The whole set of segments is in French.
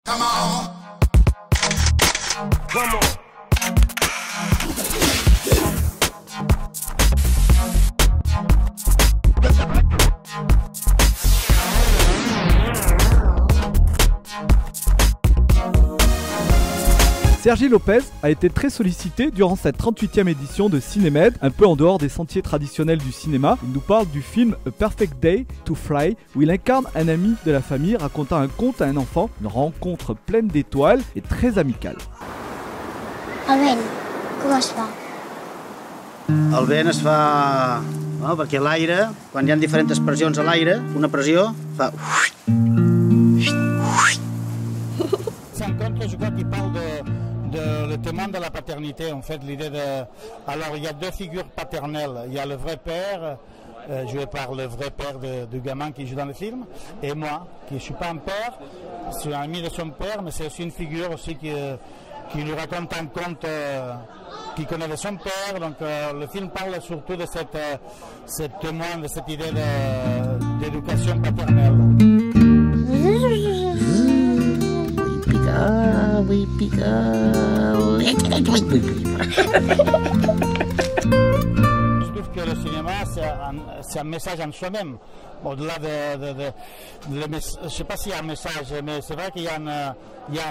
Come on. One more. Sergi Lopez a été très sollicité durant cette 38e édition de Cinémed, un peu en dehors des sentiers traditionnels du cinéma. Il nous parle du film A Perfect Day to Fly, où il incarne un ami de la famille racontant un conte à un enfant, une rencontre pleine d'étoiles et très amicale. El vent, com es fa? El vent es fa... No, perquè l'aire, quan hi ha diferents pressions a l'aire, una pressió fa... C'est un conte, je crois, qui parle de le témoin de la paternité, en fait, l'idée de... Alors, il y a deux figures paternelles. Il y a le vrai père, joué par le vrai père du gamin qui joue dans le film, et moi, qui ne suis pas un père, je suis un ami de son père, mais c'est aussi une figure aussi qui lui raconte un conte qu'il connaît de son père. Donc, le film parle surtout de cette témoin, de cette idée d'éducation paternelle. Je trouve que le cinéma, c'est un message en soi-même. Au-delà je ne sais pas s'il y a un message, mais c'est vrai qu'il y a un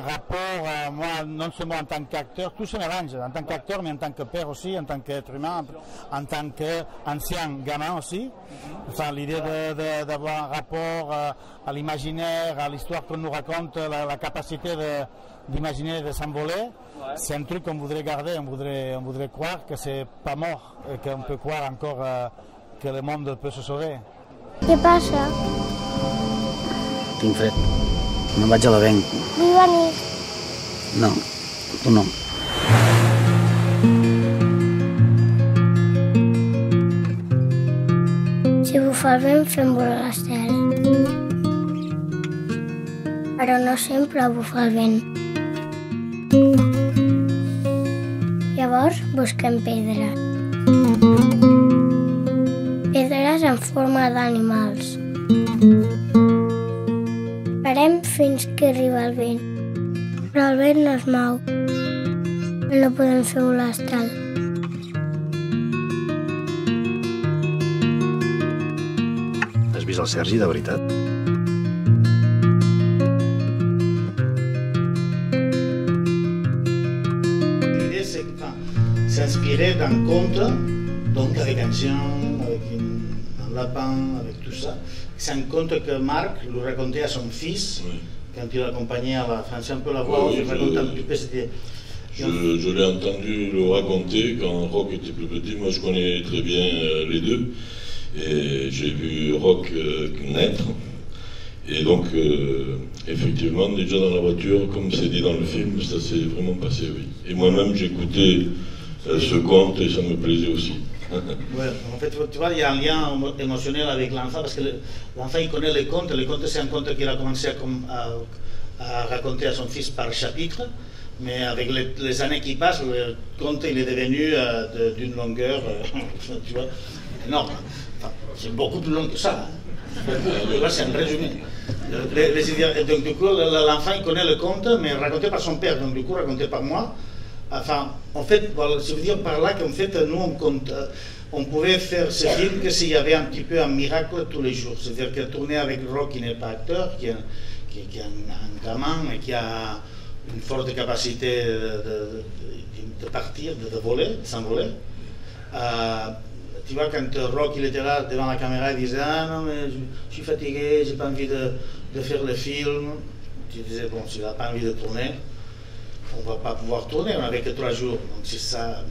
rapport, moi, non seulement en tant qu'acteur, tout se mélange, en tant qu'acteur, mais en tant que père aussi, en tant qu'être humain, en tant qu'ancien gamin aussi. Enfin, l'idée d'avoir un rapport à l'imaginaire, à l'histoire qu'on nous raconte, la capacité d'imaginer et de s'envoler, c'est un truc qu'on voudrait garder, on voudrait croire que c'est pas mort, et qu'on peut croire encore que le monde peut se sauver. Què passa? Tinc fred. Me'n vaig a l'avenc. Vull venir. No, tu no. Si bufa el vent, fem volar l'estel. Però no sempre bufa el vent. Llavors busquem pedres. Pedres en forma d'animals. Esperem fins que arriba el vent. Però el vent no es mou. No podem fer volar l'estel. Has vist el Sergi, de veritat? L'idée, c'est s'inspirer d'un conte, donc avec un chien, avec un lapin, avec tout ça. C'est un conte que Marc lui racontait à son fils, oui, quand il l'accompagnait à la fin. C'est un peu la voix, oui, il raconte un petit peu cette idée. Je l'ai entendu le raconter quand Roch était plus petit. Moi, je connais très bien les deux. Et j'ai vu Roch naître. Et donc, effectivement, déjà dans la voiture, comme c'est dit dans le film, ça s'est vraiment passé, oui. Et moi-même, j'écoutais ce conte et ça me plaisait aussi. Ouais, en fait, tu vois, il y a un lien émotionnel avec l'enfant, parce que l'enfant, il connaît les contes. Les contes, c'est un conte qu'il a commencé à raconter à son fils par chapitre. Mais avec les années qui passent, le conte, il est devenu d'une longueur, tu vois, énorme. Enfin, c'est beaucoup plus long que ça. Là, c'est un résumé. Donc, du coup, l'enfant, il connaît le conte, mais raconté par son père. Donc, du coup, raconté par moi. Enfin, en fait, voilà, je veux dire par là qu'en fait, nous, on pouvait faire ce film que s'il y avait un petit peu un miracle tous les jours. C'est-à-dire que tourner avec Roch, qui n'est pas acteur, qui est un gamin, et qui a une forte capacité de partir, de voler, de s'envoler. Tu vois, quand Roch il était là devant la caméra, il disait « Ah non, mais je suis fatigué, j'ai pas envie de faire le film. » Tu disais « Bon, si tu n'as pas envie de tourner, on ne va pas pouvoir tourner, on n'avait que 3 jours. Donc si ça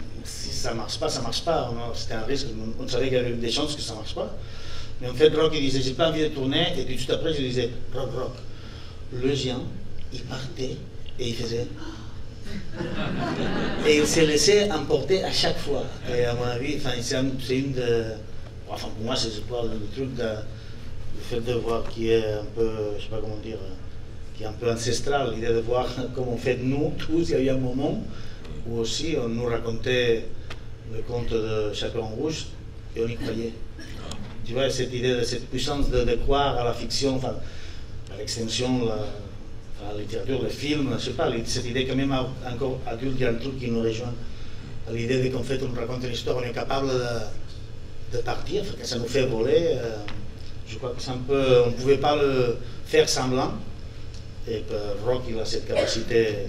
ne marche pas, ça ne marche pas. C'était un risque, on savait qu'il y avait des chances que ça ne marche pas. Mais en fait, Roch il disait « J'ai pas envie de tourner. » Et puis tout après, je disais « Roch, le géant, il partait. » Et il faisait... Et il s'est laissé emporter à chaque fois. Et à mon avis, c'est une de... Enfin, pour moi, c'est le truc le fait de voir qui est un peu, je sais pas comment dire, qui est un peu ancestral, l'idée de voir comme on fait nous tous. Il y a eu un moment où aussi on nous racontait le conte de Chaperon Rouge et on y croyait. Tu vois, cette idée, cette puissance de croire à la fiction, enfin, à l'extension, la littérature, le film, je sais pas, cette idée que même encore adulte, il y a un truc qui nous rejoint. L'idée qu'en fait on raconte une histoire, on est capable de partir, que ça nous fait voler. Je crois que c'est un peu, on ne pouvait pas le faire semblant. Et que Rock, il a cette capacité